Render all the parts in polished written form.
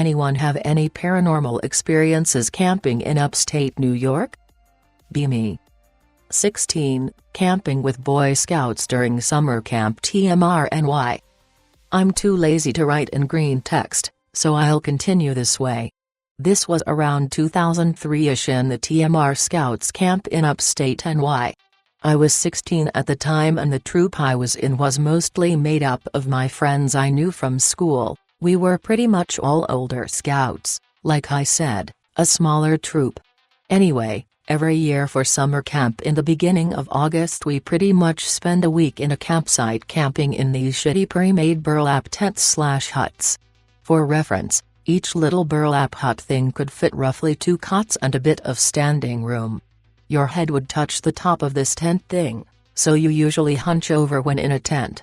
Anyone have any paranormal experiences camping in upstate New York? Be me. 16. Camping with Boy Scouts during summer camp TMRNY. I'm too lazy to write in green text, so I'll continue this way. This was around 2003-ish in the TMR Scouts camp in upstate NY. I was 16 at the time and the troop I was in was mostly made up of my friends I knew from school. We were pretty much all older scouts, like I said, a smaller troop. Anyway, every year for summer camp in the beginning of August we pretty much spend a week in a campsite camping in these shitty pre-made burlap tents/huts. For reference, each little burlap hut thing could fit roughly 2 cots and a bit of standing room. Your head would touch the top of this tent thing, so you usually hunch over when in a tent.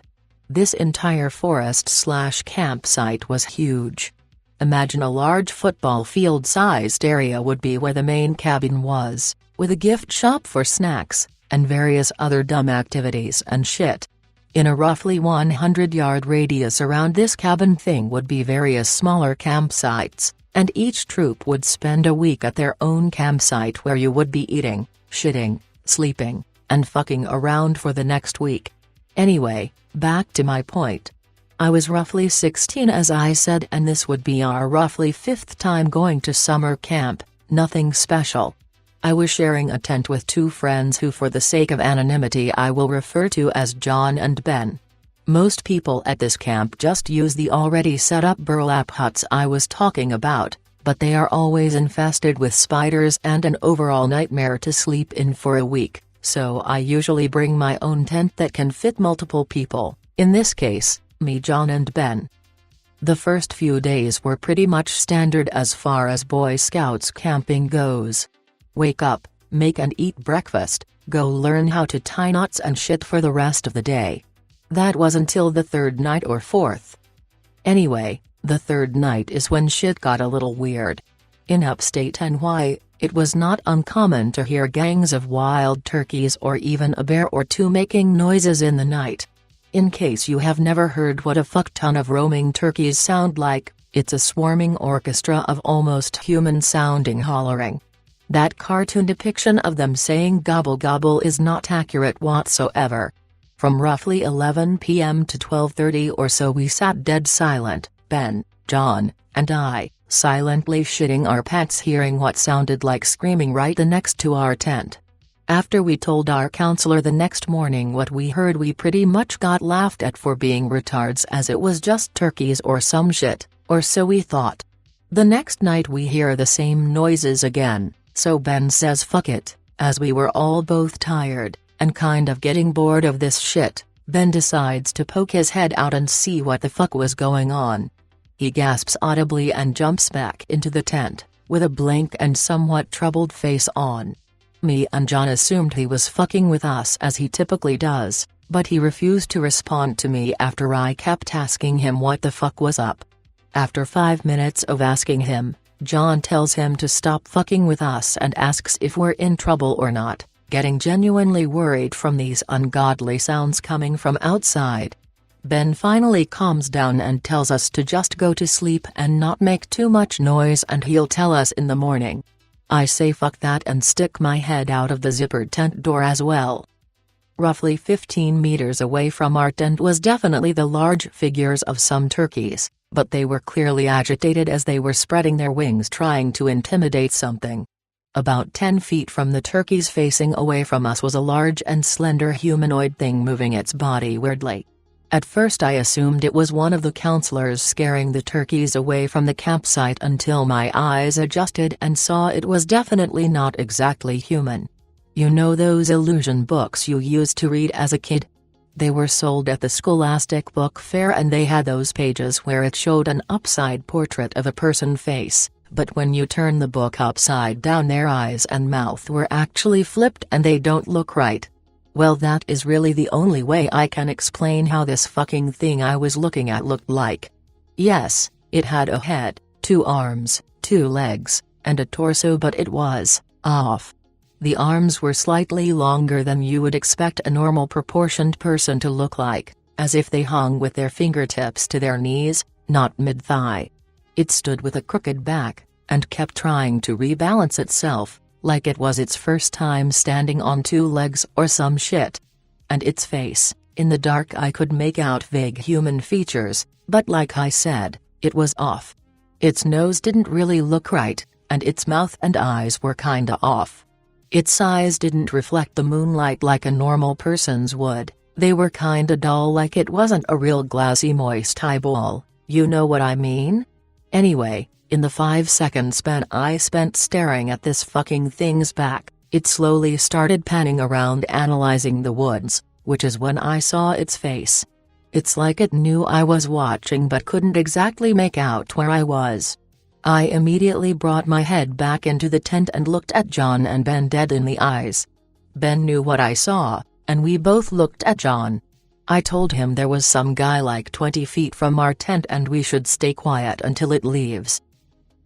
This entire forest/campsite was huge. Imagine a large football field-sized area would be where the main cabin was, with a gift shop for snacks, and various other dumb activities and shit. In a roughly 100-yard radius around this cabin thing would be various smaller campsites, and each troop would spend a week at their own campsite where you would be eating, shitting, sleeping, and fucking around for the next week. Anyway, back to my point. I was roughly 16 as I said, and this would be our roughly 5th time going to summer camp, nothing special. I was sharing a tent with 2 friends who for the sake of anonymity I will refer to as John and Ben. Most people at this camp just use the already set up burlap huts I was talking about, but they are always infested with spiders and an overall nightmare to sleep in for a week, so I usually bring my own tent that can fit multiple people, in this case, me, John and Ben. The first few days were pretty much standard as far as Boy Scouts camping goes. Wake up, make and eat breakfast, go learn how to tie knots and shit for the rest of the day. That was until the 3rd night or 4th. Anyway, the 3rd night is when shit got a little weird. In upstate NY, it was not uncommon to hear gangs of wild turkeys or even a bear or 2 making noises in the night. In case you have never heard what a fuck ton of roaming turkeys sound like, it's a swarming orchestra of almost human-sounding hollering. That cartoon depiction of them saying gobble gobble is not accurate whatsoever. From roughly 11 p.m. to 12:30 or so we sat dead silent, Ben, John, and I, silently shitting our pants hearing what sounded like screaming right next to our tent. After we told our counselor the next morning what we heard, we pretty much got laughed at for being retards, as it was just turkeys or some shit, or so we thought. The next night we hear the same noises again, so Ben says fuck it, as we were all both tired, and kind of getting bored of this shit. Ben decides to poke his head out and see what the fuck was going on. He gasps audibly and jumps back into the tent, with a blank and somewhat troubled face on. Me and John assumed he was fucking with us as he typically does, but he refused to respond to me after I kept asking him what the fuck was up. After 5 minutes of asking him, John tells him to stop fucking with us and asks if we're in trouble or not, getting genuinely worried from these ungodly sounds coming from outside. Ben finally calms down and tells us to just go to sleep and not make too much noise and he'll tell us in the morning. I say fuck that and stick my head out of the zippered tent door as well. Roughly 15 meters away from our tent was definitely the large figures of some turkeys, but they were clearly agitated as they were spreading their wings trying to intimidate something. About 10 feet from the turkeys facing away from us was a large and slender humanoid thing moving its body weirdly. At first I assumed it was one of the counselors scaring the turkeys away from the campsite until my eyes adjusted and saw it was definitely not exactly human. You know those illusion books you used to read as a kid? They were sold at the Scholastic Book Fair and they had those pages where it showed an upside portrait of a person face, but when you turn the book upside down their eyes and mouth were actually flipped and they don't look right. Well, that is really the only way I can explain how this fucking thing I was looking at looked like. Yes, it had a head, 2 arms, 2 legs, and a torso, but it was off. The arms were slightly longer than you would expect a normal proportioned person to look like, as if they hung with their fingertips to their knees, not mid-thigh. It stood with a crooked back, and kept trying to rebalance itself, like it was its first time standing on two legs or some shit. And its face, in the dark I could make out vague human features, but like I said, it was off. Its nose didn't really look right, and its mouth and eyes were kinda off. Its eyes didn't reflect the moonlight like a normal person's would, they were kinda dull, like it wasn't a real glassy moist eyeball, you know what I mean? Anyway, in the 5-second span I spent staring at this fucking thing's back, it slowly started panning around analyzing the woods, which is when I saw its face. It's like it knew I was watching but couldn't exactly make out where I was. I immediately brought my head back into the tent and looked at John and Ben dead in the eyes. Ben knew what I saw, and we both looked at John. I told him there was some guy like 20 feet from our tent and we should stay quiet until it leaves.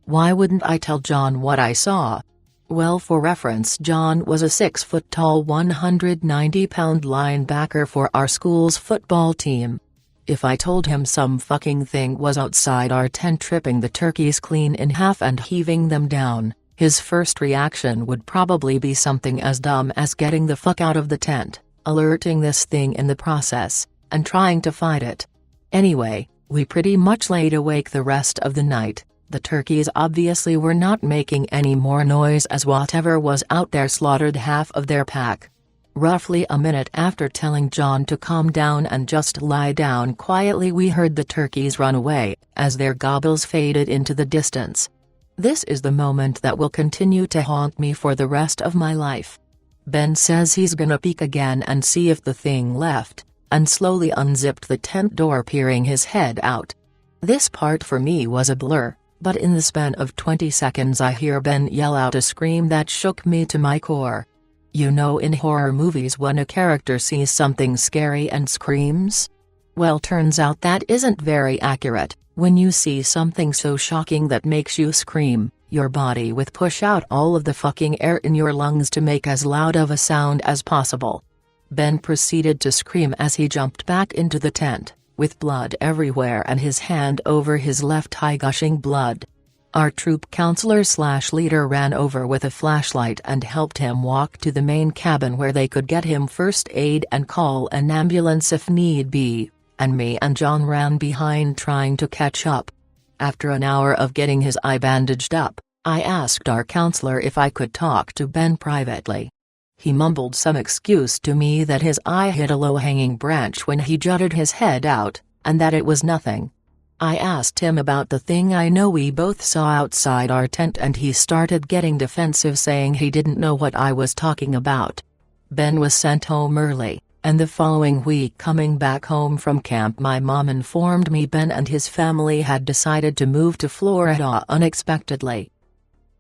Why wouldn't I tell John what I saw? Well, for reference, John was a 6-foot-tall 190-pound linebacker for our school's football team. If I told him some fucking thing was outside our tent tripping the turkeys clean in half and heaving them down, his first reaction would probably be something as dumb as getting the fuck out of the tent, alerting this thing in the process, and trying to fight it. Anyway, we pretty much laid awake the rest of the night. The turkeys obviously were not making any more noise as whatever was out there slaughtered half of their pack. Roughly a minute after telling John to calm down and just lie down quietly, we heard the turkeys run away, as their gobbles faded into the distance. This is the moment that will continue to haunt me for the rest of my life. Ben says he's gonna peek again and see if the thing left, and slowly unzipped the tent door, peering his head out. This part for me was a blur, but in the span of 20 seconds I hear Ben yell out a scream that shook me to my core. You know, in horror movies when a character sees something scary and screams? Well, turns out that isn't very accurate. When you see something so shocking that makes you scream, your body will push out all of the fucking air in your lungs to make as loud of a sound as possible. Ben proceeded to scream as he jumped back into the tent, with blood everywhere and his hand over his left eye gushing blood. Our troop counselor/leader ran over with a flashlight and helped him walk to the main cabin where they could get him first aid and call an ambulance if need be, and me and John ran behind trying to catch up. After an hour of getting his eye bandaged up, I asked our counselor if I could talk to Ben privately. He mumbled some excuse to me that his eye hit a low-hanging branch when he jutted his head out, and that it was nothing. I asked him about the thing I know we both saw outside our tent and he started getting defensive, saying he didn't know what I was talking about. Ben was sent home early, and the following week, coming back home from camp, my mom informed me Ben and his family had decided to move to Florida unexpectedly.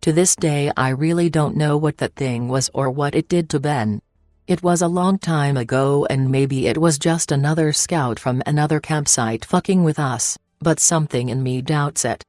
To this day I really don't know what that thing was or what it did to Ben. It was a long time ago and maybe it was just another scout from another campsite fucking with us, but something in me doubts it.